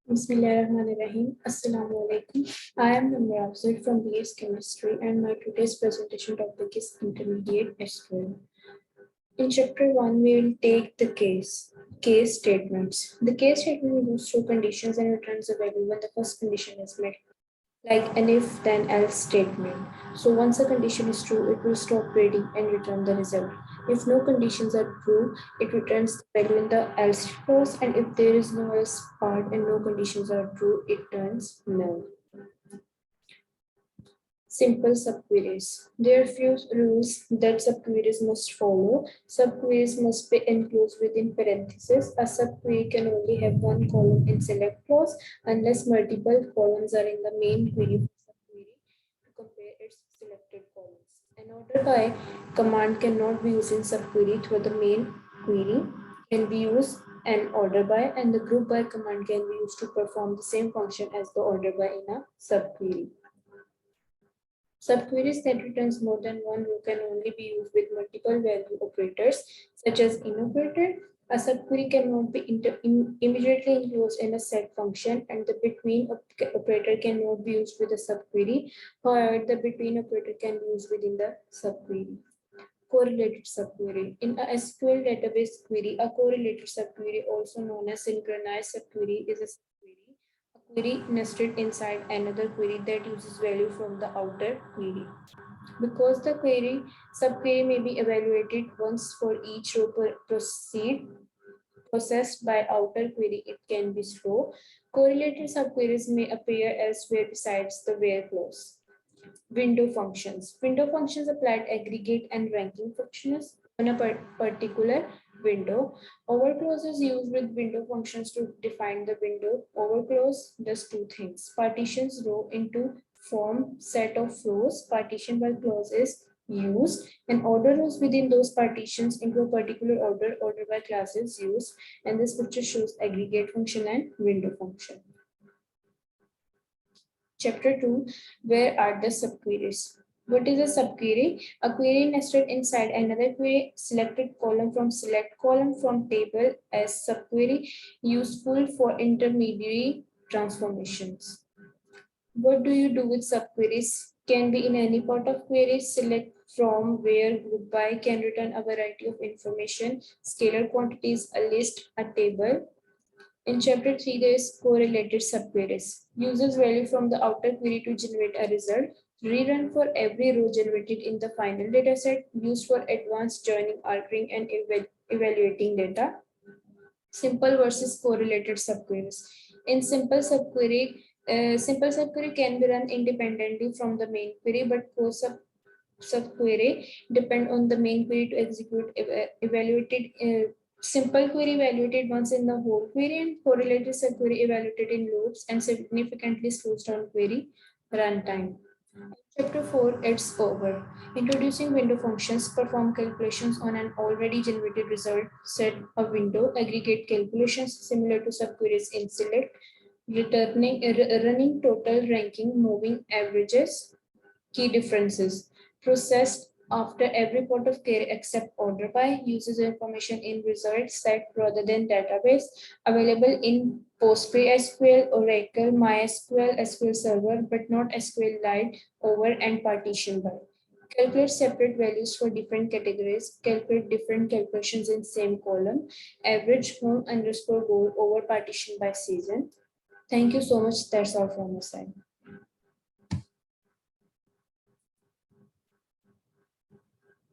Bismillahirrahmanirrahim. Assalamu alaikum. I am Namra from BS Chemistry and my today's presentation topic is intermediate SQL. In chapter 1, we will take the case statements. The case statement moves through conditions and returns a value when the first condition is met, like an if then else statement. So once a condition is true, it will stop reading and return the result. If no conditions are true, it returns the value in the else clause, and if there is no else part and no conditions are true, it turns null. Simple subqueries. There are few rules that subqueries must follow. Subqueries must be enclosed within parentheses. A subquery can only have one column in select clause unless multiple columns are in the main query for subquery to compare its selected columns. An order by command cannot be used in subquery through the main query. Can be used an order by, and the group by command can be used to perform the same function as the order by in a subquery. Subqueries that returns more than one row can only be used with multiple value operators, such as in operator. A subquery cannot be immediately enclosed in a set function, and the between operator cannot be used with a subquery. However, the between operator can be used within the subquery. Correlated subquery. In a SQL database query, a correlated subquery, also known as synchronized subquery, is a subquery. A query nested inside another query that uses value from the outer query. Because the subquery may be evaluated once for each row processed by outer query, it can be slow. Correlated subqueries may appear elsewhere besides the where clause. Window functions. Window functions applied aggregate and ranking functions on a particular window. Overclose is used with window functions to define the window. Overclose does two things. Partitions row into form set of rows. Partition by clause is used, and order rows within those partitions into a particular order. Order by class is used, and this picture shows aggregate function and window function. Chapter 2, where are the subqueries? What is a subquery? A query nested inside another query, selected column from table as subquery, useful for intermediary transformations. What do you do with subqueries? Can be in any part of query, select from, where, group by, can return a variety of information, scalar quantities, a list, a table. In chapter 3, there is correlated subqueries. Uses value from the outer query to generate a result. Rerun for every row generated in the final dataset, used for advanced joining, arguing, and evaluating data. Simple versus correlated subqueries. In simple subquery can be run independently from the main query, but subquery depend on the main query to execute evaluated. Simple query evaluated once in the whole query, and correlated subquery evaluated in loops and significantly slows down query runtime. Chapter 4, it's over. Introducing window functions, perform calculations on an already generated result, set a window, aggregate calculations similar to subqueries in select, running total, ranking, moving averages. Key differences. Processed after every port of query except order by, uses information in result set rather than database, available in PostgreSQL, Oracle, MySQL, SQL Server, but not SQLite, over and partition by. Calculate separate values for different categories, calculate different calculations in same column, average home underscore goal over partition by season. Thank you so much. That's all from my side.